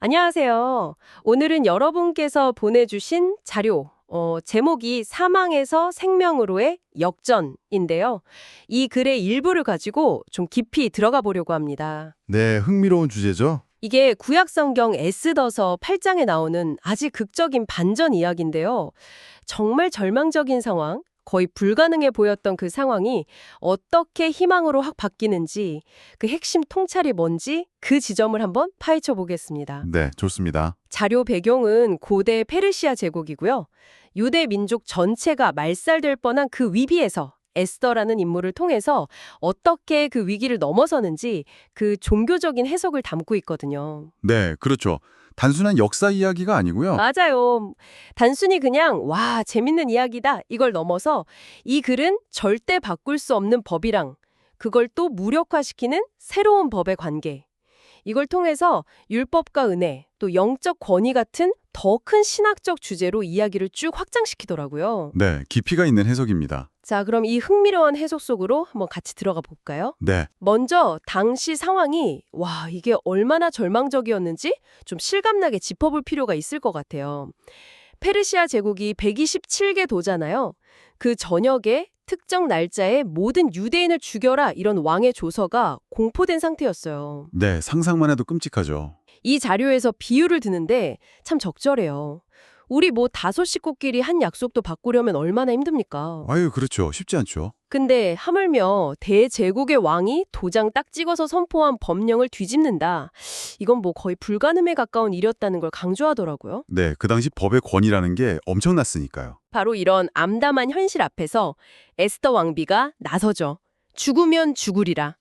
안녕하세요. 오늘은 여러분께서 보내주신 자료, 제목이 사망에서 생명으로의 역전인데요. 이 글의 일부를 가지고 좀 깊이 들어가 보려고 합니다. 네, 흥미로운 주제죠? 이게 구약성경 에스더서 8장에 나오는 아주 극적인 반전 이야기인데요. 정말 절망적인 상황, 거의 불가능해 보였던 그 상황이 어떻게 희망으로 확 바뀌는지, 그 핵심 통찰이 뭔지 그 지점을 한번 파헤쳐 보겠습니다. 네, 좋습니다. 자료 배경은 고대 페르시아 제국이고요. 유대 민족 전체가 말살될 뻔한 그 위기에서 에스더라는 인물을 통해서 어떻게 그 위기를 넘어서는지 그 종교적인 해석을 담고 있거든요. 네, 그렇죠. 단순한 역사 이야기가 아니고요. 맞아요. 단순히 그냥 와, 재밌는 이야기다 이걸 넘어서 이 글은 절대 바꿀 수 없는 법이랑 그걸 또 무력화시키는 새로운 법의 관계. 이걸 통해서 율법과 은혜, 또 영적 권위 같은 더 큰 신학적 주제로 이야기를 쭉 확장시키더라고요. 네, 깊이가 있는 해석입니다. 자, 그럼 이 흥미로운 해석 속으로 한번 같이 들어가 볼까요? 네, 먼저 당시 상황이 와, 이게 얼마나 절망적이었는지 좀 실감나게 짚어볼 필요가 있을 것 같아요. 페르시아 제국이 127개 도잖아요. 그 전역에 특정 날짜에 모든 유대인을 죽여라 이런 왕의 조서가 공포된 상태였어요. 네, 상상만 해도 끔찍하죠. 이 자료에서 비유를 드는데 참 적절해요. 우리 뭐 다섯 식구끼리 한 약속도 바꾸려면 얼마나 힘듭니까? 아유, 그렇죠. 쉽지 않죠. 근데 하물며 대제국의 왕이 도장 딱 찍어서 선포한 법령을 뒤집는다. 이건 뭐 거의 불가능에 가까운 일이었다는 걸 강조하더라고요. 네, 그 당시 법의 권위라는 게 엄청났으니까요. 바로 이런 암담한 현실 앞에서 에스더 왕비가 나서죠. 죽으면 죽으리라.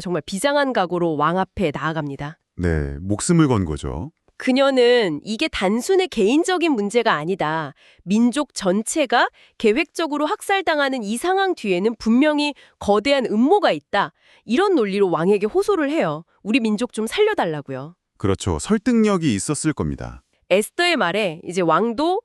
정말 비장한 각오로 왕 앞에 나아갑니다. 네, 목숨을 건 거죠. 그녀는 이게 단순히 개인적인 문제가 아니다. 민족 전체가 계획적으로 학살당하는 이 상황 뒤에는 분명히 거대한 음모가 있다. 이런 논리로 왕에게 호소를 해요. 우리 민족 좀 살려달라고요. 그렇죠. 설득력이 있었을 겁니다. 에스더의 말에 이제 왕도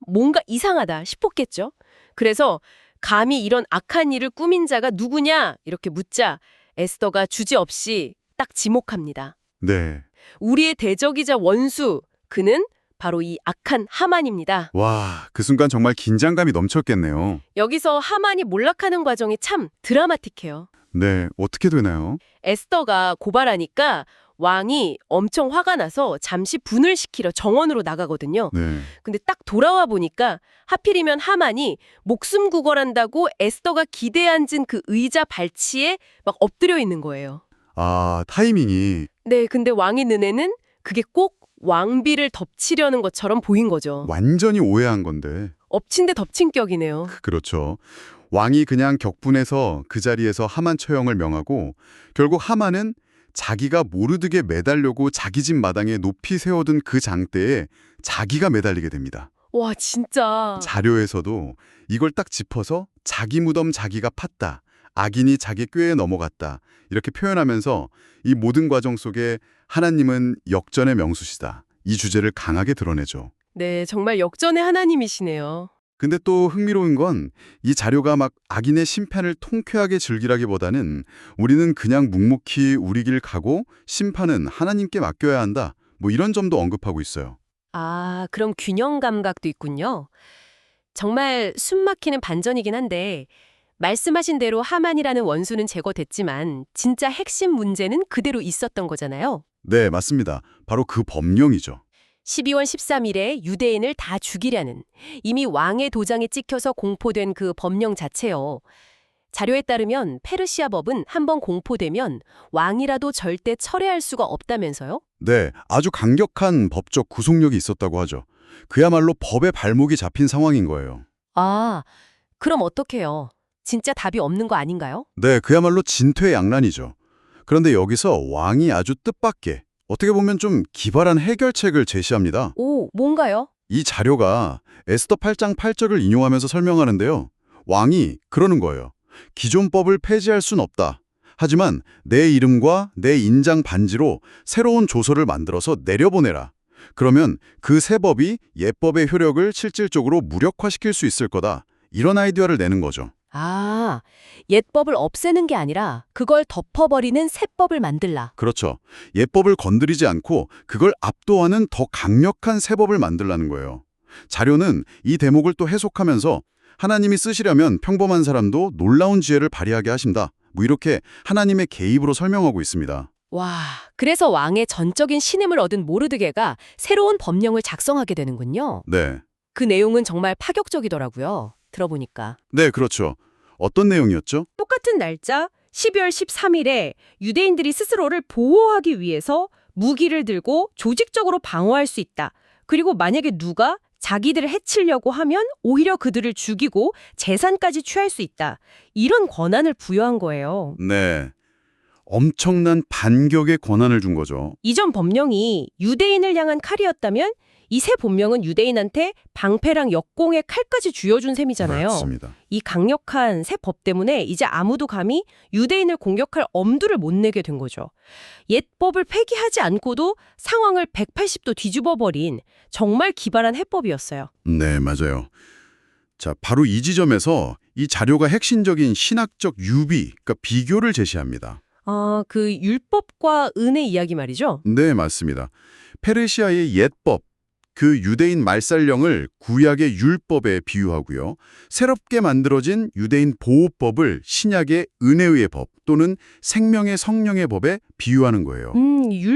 뭔가 이상하다 싶었겠죠. 그래서 감히 이런 악한 일을 꾸민 자가 누구냐 이렇게 묻자 에스더가 주저없이 딱 지목합니다. 네. 우리의 대적이자 원수, 그는 바로 이 악한 하만입니다. 와, 그 순간 정말 긴장감이 넘쳤겠네요. 여기서 하만이 몰락하는 과정이 참 드라마틱해요. 네, 어떻게 되나요? 에스더가 고발하니까 왕이 엄청 화가 나서 잠시 분을 시키러 정원으로 나가거든요. 네. 근데 딱 돌아와 보니까 하필이면 하만이 목숨 구걸한다고 에스더가 기대에 앉은 그 의자 발치에 막 엎드려 있는 거예요. 아, 타이밍이. 네, 근데 왕의 눈에는 그게 꼭 왕비를 덮치려는 것처럼 보인 거죠. 완전히 오해한 건데. 엎친 데 덮친 격이네요. 그렇죠. 왕이 그냥 격분해서 그 자리에서 하만 처형을 명하고 결국 하만은 자기가 모르드게 매달려고 자기 집 마당에 높이 세워둔 그 장대에 자기가 매달리게 됩니다. 와, 진짜. 자료에서도 이걸 딱 짚어서 자기 무덤 자기가 팠다. 악인이 자기 꾀에 넘어갔다. 이렇게 표현하면서 이 모든 과정 속에 하나님은 역전의 명수시다. 이 주제를 강하게 드러내죠. 네, 정말 역전의 하나님이시네요. 근데 또 흥미로운 건 이 자료가 막 악인의 심판을 통쾌하게 즐기라기보다는 우리는 그냥 묵묵히 우리 길 가고 심판은 하나님께 맡겨야 한다. 뭐 이런 점도 언급하고 있어요. 아, 그럼 균형 감각도 있군요. 정말 숨막히는 반전이긴 한데 말씀하신 대로 하만이라는 원수는 제거됐지만 진짜 핵심 문제는 그대로 있었던 거잖아요. 네, 맞습니다. 바로 그 법령이죠. 12월 13일에 유대인을 다 죽이려는 이미 왕의 도장에 찍혀서 공포된 그 법령 자체요. 자료에 따르면 페르시아 법은 한번 공포되면 왕이라도 절대 철회할 수가 없다면서요? 네, 아주 강력한 법적 구속력이 있었다고 하죠. 그야말로 법의 발목이 잡힌 상황인 거예요. 아, 그럼 어떡해요? 진짜 답이 없는 거 아닌가요? 네, 그야말로 진퇴양난이죠. 그런데 여기서 왕이 아주 뜻밖의, 어떻게 보면 좀 기발한 해결책을 제시합니다. 오, 뭔가요? 이 자료가 에스더 8장 8절을 인용하면서 설명하는데요. 왕이 그러는 거예요. 기존 법을 폐지할 순 없다. 하지만 내 이름과 내 인장 반지로 새로운 조서를 만들어서 내려보내라. 그러면 그 새 법이 옛법의 효력을 실질적으로 무력화시킬 수 있을 거다. 이런 아이디어를 내는 거죠. 아, 옛법을 없애는 게 아니라 그걸 덮어버리는 새 법을 만들라. 그렇죠. 예법을 건드리지 않고 그걸 압도하는 더 강력한 세법을 만들라는 거예요. 자료는 이 대목을 또 해석하면서 하나님이 쓰시려면 평범한 사람도 놀라운 지혜를 발휘하게 하신다. 뭐 이렇게 하나님의 개입으로 설명하고 있습니다. 와, 그래서 왕의 전적인 신임을 얻은 모르드게가 새로운 법령을 작성하게 되는군요. 네. 그 내용은 정말 파격적이더라고요. 들어보니까. 네, 그렇죠. 어떤 내용이었죠? 똑같은 날짜 12월 13일에 유대인들이 스스로를 보호하기 위해서 무기를 들고 조직적으로 방어할 수 있다. 그리고 만약에 누가 자기들을 해치려고 하면 오히려 그들을 죽이고 재산까지 취할 수 있다. 이런 권한을 부여한 거예요. 네. 엄청난 반격의 권한을 준 거죠. 이전 법령이 유대인을 향한 칼이었다면 이 새 법령은 유대인한테 방패랑 역공의 칼까지 쥐어준 셈이잖아요. 맞습니다. 이 강력한 새 법 때문에 이제 아무도 감히 유대인을 공격할 엄두를 못 내게 된 거죠. 옛 법을 폐기하지 않고도 상황을 180도 뒤집어 버린 정말 기발한 해법이었어요. 네, 맞아요. 자, 바로 이 지점에서 이 자료가 핵심적인 신학적 유비, 그러니까 비교를 제시합니다. 아, 그 율법과 은혜 이야기 말이죠? 네, 맞습니다. 페르시아의 옛법, 그 유대인 말살령을 구약의 율법에 비유하고요. 새롭게 만들어진 유대인 보호법을 신약의 은혜의 법 또는 생명의 성령의 법에 비유하는 거예요.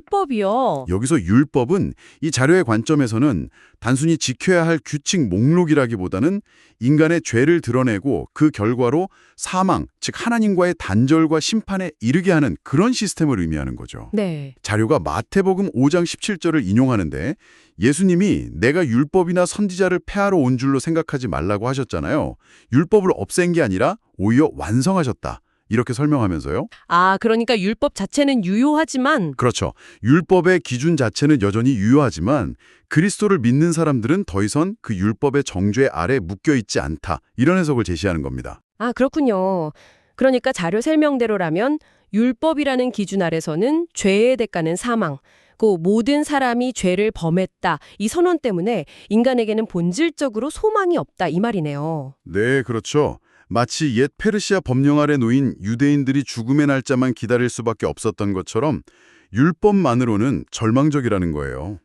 율법이요. 여기서 율법은 이 자료의 관점에서는 단순히 지켜야 할 규칙 목록이라기보다는 인간의 죄를 드러내고 그 결과로 사망, 즉 하나님과의 단절과 심판에 이르게 하는 그런 시스템을 의미하는 거죠. 네. 자료가 마태복음 5장 17절을 인용하는데 예수님이 내가 율법이나 선지자를 폐하러 온 줄로 생각하지 말라고 하셨잖아요. 율법을 없앤 게 아니라 오히려 완성하셨다. 이렇게 설명하면서요. 아, 그러니까 율법 자체는 유효하지만 그렇죠. 율법의 기준 자체는 여전히 유효하지만 그리스도를 믿는 사람들은 더 이상 그 율법의 정죄 아래 묶여있지 않다. 이런 해석을 제시하는 겁니다. 아, 그렇군요. 그러니까 자료 설명대로라면 율법이라는 기준 아래서는 죄의 대가는 사망, 그 모든 사람이 죄를 범했다. 이 선언 때문에 인간에게는 본질적으로 소망이 없다. 이 말이네요. 네, 그렇죠. 마치 옛 페르시아 법령 아래 놓인 유대인들이 죽음의 날짜만 기다릴 수밖에 없었던 것처럼 율법만으로는 절망적이라는 거예요.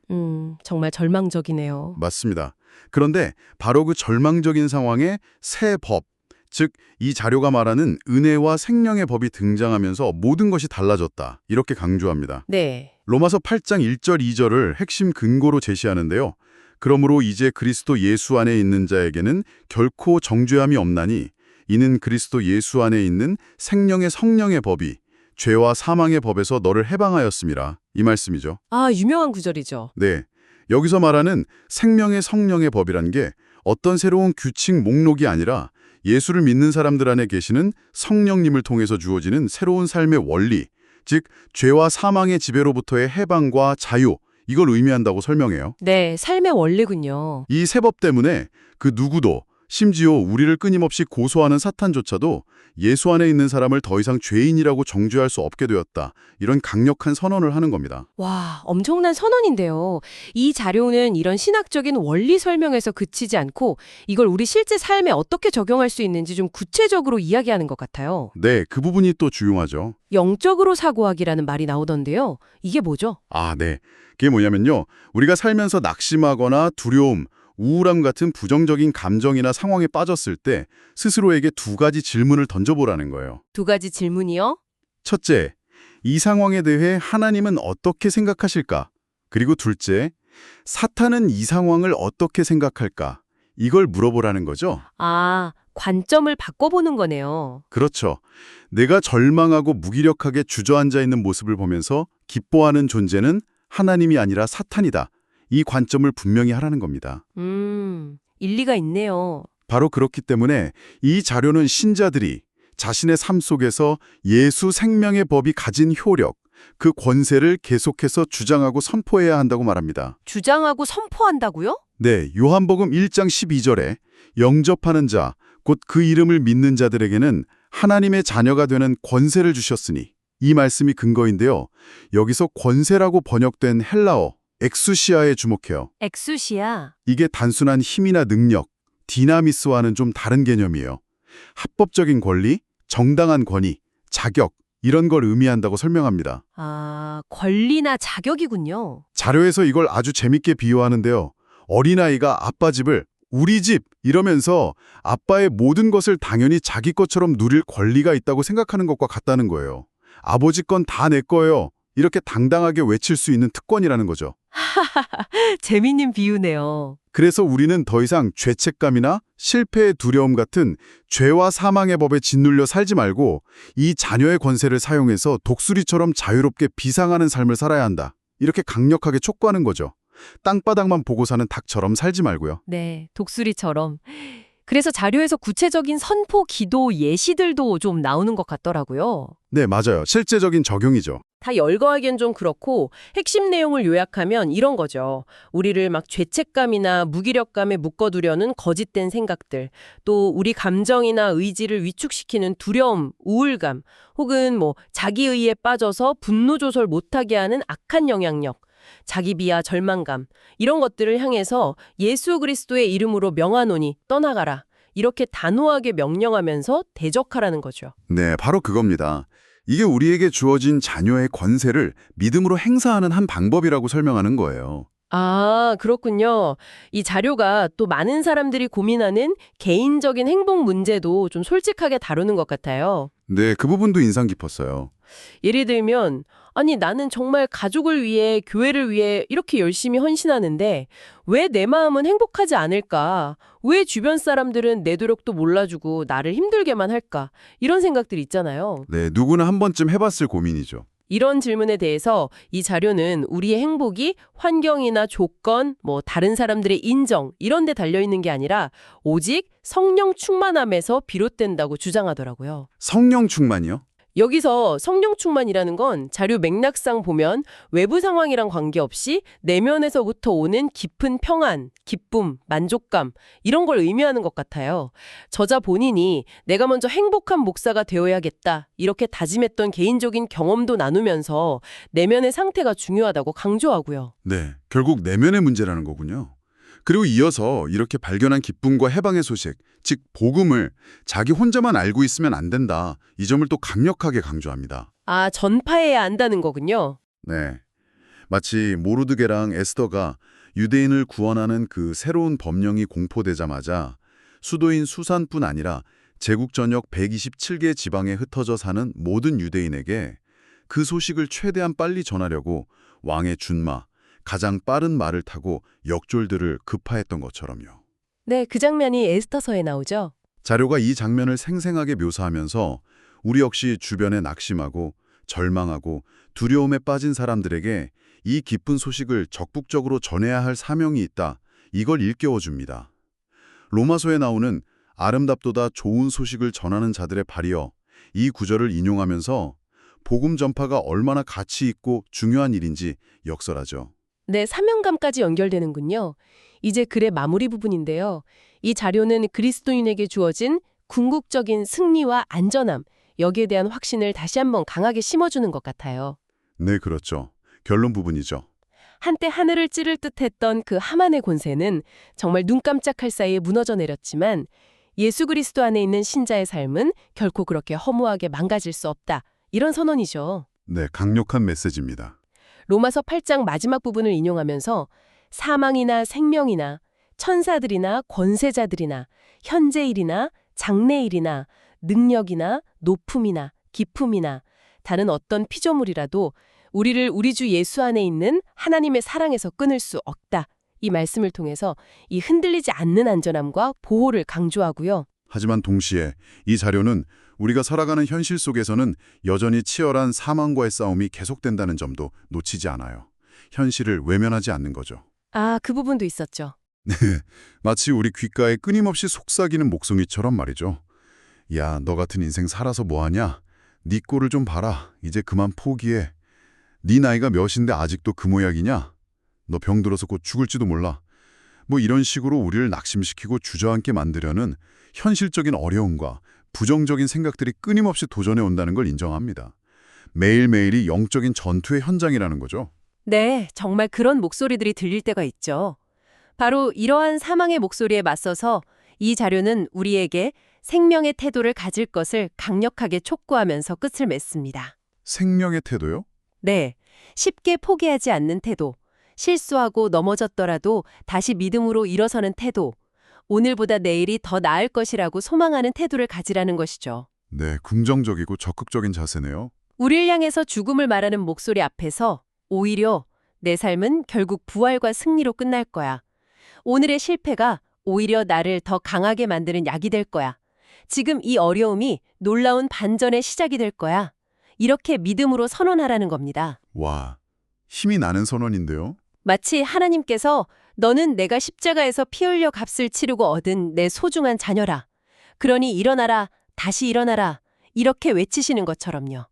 정말 절망적이네요. 맞습니다. 그런데 바로 그 절망적인 상황에 새 법, 즉 이 자료가 말하는 은혜와 생명의 법이 등장하면서 모든 것이 달라졌다. 이렇게 강조합니다. 네. 로마서 8장 1절 2절을 핵심 근거로 제시하는데요. 그러므로 이제 그리스도 예수 안에 있는 자에게는 결코 정죄함이 없나니 이는 그리스도 예수 안에 있는 생명의 성령의 법이 죄와 사망의 법에서 너를 해방하였음이라. 이 말씀이죠. 아, 유명한 구절이죠. 네. 여기서 말하는 생명의 성령의 법이란 게 어떤 새로운 규칙 목록이 아니라 예수를 믿는 사람들 안에 계시는 성령님을 통해서 주어지는 새로운 삶의 원리, 즉 죄와 사망의 지배로부터의 해방과 자유, 이걸 의미한다고 설명해요. 네, 삶의 원리군요. 이 새 법 때문에 그 누구도 심지어 우리를 끊임없이 고소하는 사탄조차도 예수 안에 있는 사람을 더 이상 죄인이라고 정죄할 수 없게 되었다. 이런 강력한 선언을 하는 겁니다. 와, 엄청난 선언인데요. 이 자료는 이런 신학적인 원리 설명에서 그치지 않고 이걸 우리 실제 삶에 어떻게 적용할 수 있는지 좀 구체적으로 이야기하는 것 같아요. 네, 그 부분이 또 중요하죠. 영적으로 사고하기라는 말이 나오던데요. 이게 뭐죠? 아, 네. 그게 뭐냐면요. 우리가 살면서 낙심하거나 두려움, 우울함 같은 부정적인 감정이나 상황에 빠졌을 때 스스로에게 두 가지 질문을 던져보라는 거예요. 두 가지 질문이요? 첫째, 이 상황에 대해 하나님은 어떻게 생각하실까? 그리고 둘째, 사탄은 이 상황을 어떻게 생각할까? 이걸 물어보라는 거죠. 아, 관점을 바꿔보는 거네요. 그렇죠. 내가 절망하고 무기력하게 주저앉아 있는 모습을 보면서 기뻐하는 존재는 하나님이 아니라 사탄이다. 이 관점을 분명히 하라는 겁니다. 일리가 있네요. 바로 그렇기 때문에 이 자료는 신자들이 자신의 삶 속에서 예수 생명의 법이 가진 효력, 그 권세를 계속해서 주장하고 선포해야 한다고 말합니다. 주장하고 선포한다고요? 네, 요한복음 1장 12절에 영접하는 자, 곧 그 이름을 믿는 자들에게는 하나님의 자녀가 되는 권세를 주셨으니 이 말씀이 근거인데요. 여기서 권세라고 번역된 헬라어 엑수시아에 주목해요. 엑수시아. 이게 단순한 힘이나 능력, 디나미스와는 좀 다른 개념이에요. 합법적인 권리, 정당한 권위, 자격 이런 걸 의미한다고 설명합니다. 아, 권리나 자격이군요. 자료에서 이걸 아주 재밌게 비유하는데요. 어린아이가 아빠 집을 우리 집 이러면서 아빠의 모든 것을 당연히 자기 것처럼 누릴 권리가 있다고 생각하는 것과 같다는 거예요. 아버지 건 다 내 거예요. 이렇게 당당하게 외칠 수 있는 특권이라는 거죠. 재밌는 비유네요. 그래서 우리는 더 이상 죄책감이나 실패의 두려움 같은 죄와 사망의 법에 짓눌려 살지 말고 이 자녀의 권세를 사용해서 독수리처럼 자유롭게 비상하는 삶을 살아야 한다. 이렇게 강력하게 촉구하는 거죠. 땅바닥만 보고 사는 닭처럼 살지 말고요. 네, 독수리처럼. 그래서 자료에서 구체적인 선포, 기도, 예시들도 좀 나오는 것 같더라고요. 네, 맞아요. 실제적인 적용이죠. 다 열거하기엔 좀 그렇고 핵심 내용을 요약하면 이런 거죠. 우리를 막 죄책감이나 무기력감에 묶어두려는 거짓된 생각들, 또 우리 감정이나 의지를 위축시키는 두려움, 우울감, 혹은 자기의에 빠져서 분노 조절 못하게 하는 악한 영향력, 자기 비하, 절망감 이런 것들을 향해서 예수 그리스도의 이름으로 명하노니 떠나가라. 이렇게 단호하게 명령하면서 대적하라는 거죠. 네, 바로 그겁니다. 이게 우리에게 주어진 자녀의 권세를 믿음으로 행사하는 한 방법이라고 설명하는 거예요. 아, 그렇군요. 이 자료가 또 많은 사람들이 고민하는 개인적인 행복 문제도 좀 솔직하게 다루는 것 같아요. 네, 그 부분도 인상 깊었어요. 예를 들면, 아니, 나는 정말 가족을 위해, 교회를 위해 이렇게 열심히 헌신하는데 왜 내 마음은 행복하지 않을까? 왜 주변 사람들은 내 노력도 몰라주고 나를 힘들게만 할까? 이런 생각들이 있잖아요. 네, 누구나 한 번쯤 해봤을 고민이죠. 이런 질문에 대해서 이 자료는 우리의 행복이 환경이나 조건, 다른 사람들의 인정 이런 데 달려있는 게 아니라 오직 성령 충만함에서 비롯된다고 주장하더라고요. 성령 충만이요? 여기서 성령 충만이라는 건 자료 맥락상 보면 외부 상황이랑 관계없이 내면에서부터 오는 깊은 평안, 기쁨, 만족감 이런 걸 의미하는 것 같아요. 저자 본인이 내가 먼저 행복한 목사가 되어야겠다 이렇게 다짐했던 개인적인 경험도 나누면서 내면의 상태가 중요하다고 강조하고요. 네, 결국 내면의 문제라는 거군요. 그리고 이어서 이렇게 발견한 기쁨과 해방의 소식, 즉 복음을 자기 혼자만 알고 있으면 안 된다. 이 점을 또 강력하게 강조합니다. 아, 전파해야 한다는 거군요. 네, 마치 모르드게랑 에스더가 유대인을 구원하는 그 새로운 법령이 공포되자마자 수도인 수산뿐 아니라 제국 전역 127개 지방에 흩어져 사는 모든 유대인에게 그 소식을 최대한 빨리 전하려고 왕의 준마, 가장 빠른 말을 타고 역졸들을 급파했던 것처럼요. 네, 그 장면이 에스더서에 나오죠. 자료가 이 장면을 생생하게 묘사하면서 우리 역시 주변에 낙심하고 절망하고 두려움에 빠진 사람들에게 이 기쁜 소식을 적극적으로 전해야 할 사명이 있다. 이걸 일깨워줍니다. 로마서에 나오는 아름답도다 좋은 소식을 전하는 자들의 발이여 이 구절을 인용하면서 복음 전파가 얼마나 가치 있고 중요한 일인지 역설하죠. 네, 사명감까지 연결되는군요. 이제 글의 마무리 부분인데요. 이 자료는 그리스도인에게 주어진 궁극적인 승리와 안전함, 여기에 대한 확신을 다시 한번 강하게 심어주는 것 같아요. 네, 그렇죠. 결론 부분이죠. 한때 하늘을 찌를 듯했던 그 하만의 권세는 정말 눈 깜짝할 사이에 무너져 내렸지만 예수 그리스도 안에 있는 신자의 삶은 결코 그렇게 허무하게 망가질 수 없다. 이런 선언이죠. 네, 강력한 메시지입니다. 로마서 8장 마지막 부분을 인용하면서 사망이나 생명이나 천사들이나 권세자들이나 현재일이나 장래일이나 능력이나 높음이나 기품이나 다른 어떤 피조물이라도 우리를 우리 주 예수 안에 있는 하나님의 사랑에서 끊을 수 없다. 이 말씀을 통해서 이 흔들리지 않는 안전함과 보호를 강조하고요. 하지만 동시에 이 자료는 우리가 살아가는 현실 속에서는 여전히 치열한 사망과의 싸움이 계속된다는 점도 놓치지 않아요. 현실을 외면하지 않는 거죠. 아, 그 부분도 있었죠. 마치 우리 귓가에 끊임없이 속삭이는 목소리처럼 말이죠. 야, 너 같은 인생 살아서 뭐하냐? 네 꼴을 좀 봐라. 이제 그만 포기해. 네 나이가 몇인데 아직도 그 모양이냐? 너 병들어서 곧 죽을지도 몰라. 이런 식으로 우리를 낙심시키고 주저앉게 만들려는 현실적인 어려움과 부정적인 생각들이 끊임없이 도전해 온다는 걸 인정합니다. 매일매일이 영적인 전투의 현장이라는 거죠. 네, 정말 그런 목소리들이 들릴 때가 있죠. 바로 이러한 사망의 목소리에 맞서서 이 자료는 우리에게 생명의 태도를 가질 것을 강력하게 촉구하면서 끝을 맺습니다. 생명의 태도요? 네, 쉽게 포기하지 않는 태도, 실수하고 넘어졌더라도 다시 믿음으로 일어서는 태도, 오늘보다 내일이 더 나을 것이라고 소망하는 태도를 가지라는 것이죠. 네, 긍정적이고 적극적인 자세네요. 우리를 향해서 죽음을 말하는 목소리 앞에서 오히려 내 삶은 결국 부활과 승리로 끝날 거야. 오늘의 실패가 오히려 나를 더 강하게 만드는 약이 될 거야. 지금 이 어려움이 놀라운 반전의 시작이 될 거야. 이렇게 믿음으로 선언하라는 겁니다. 와, 힘이 나는 선언인데요. 마치 하나님께서 너는 내가 십자가에서 피 흘려 값을 치르고 얻은 내 소중한 자녀라. 그러니 일어나라, 다시 일어나라. 이렇게 외치시는 것처럼요.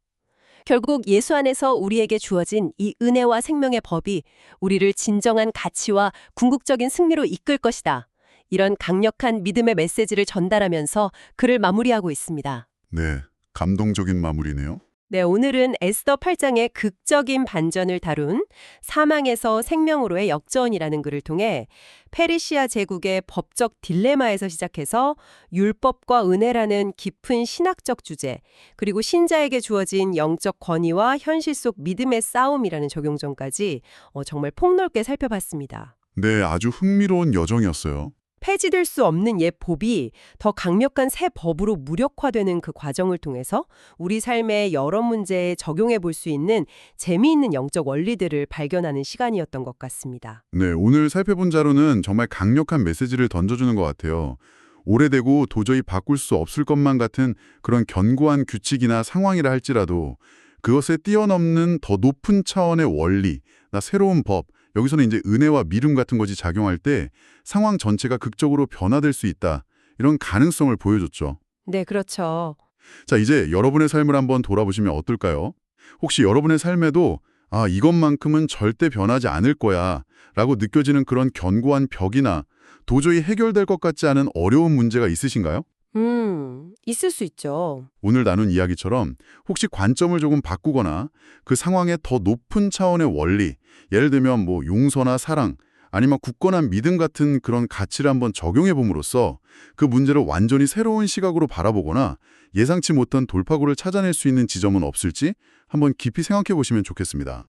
결국 예수 안에서 우리에게 주어진 이 은혜와 생명의 법이 우리를 진정한 가치와 궁극적인 승리로 이끌 것이다. 이런 강력한 믿음의 메시지를 전달하면서 글을 마무리하고 있습니다. 네, 감동적인 마무리네요. 네, 오늘은 에스더 8장의 극적인 반전을 다룬 사망에서 생명으로의 역전이라는 글을 통해 페르시아 제국의 법적 딜레마에서 시작해서 율법과 은혜라는 깊은 신학적 주제, 그리고 신자에게 주어진 영적 권위와 현실 속 믿음의 싸움이라는 적용점까지 정말 폭넓게 살펴봤습니다. 네, 아주 흥미로운 여정이었어요. 폐지될 수 없는 옛 법이 더 강력한 새 법으로 무력화되는 그 과정을 통해서 우리 삶의 여러 문제에 적용해 볼 수 있는 재미있는 영적 원리들을 발견하는 시간이었던 것 같습니다. 네, 오늘 살펴본 자료는 정말 강력한 메시지를 던져주는 것 같아요. 오래되고 도저히 바꿀 수 없을 것만 같은 그런 견고한 규칙이나 상황이라 할지라도 그것에 뛰어넘는 더 높은 차원의 원리, 나 새로운 법, 여기서는 이제 은혜와 믿음 같은 것이 작용할 때 상황 전체가 극적으로 변화될 수 있다. 이런 가능성을 보여줬죠. 네, 그렇죠. 자, 이제 여러분의 삶을 한번 돌아보시면 어떨까요? 혹시 여러분의 삶에도 이것만큼은 절대 변하지 않을 거야 라고 느껴지는 그런 견고한 벽이나 도저히 해결될 것 같지 않은 어려운 문제가 있으신가요? 있을 수 있죠. 오늘 나눈 이야기처럼 혹시 관점을 조금 바꾸거나 그 상황에 더 높은 차원의 원리, 예를 들면 뭐 용서나 사랑, 아니면 굳건한 믿음 같은 그런 가치를 한번 적용해 봄으로써 그 문제를 완전히 새로운 시각으로 바라보거나 예상치 못한 돌파구를 찾아낼 수 있는 지점은 없을지 한번 깊이 생각해 보시면 좋겠습니다.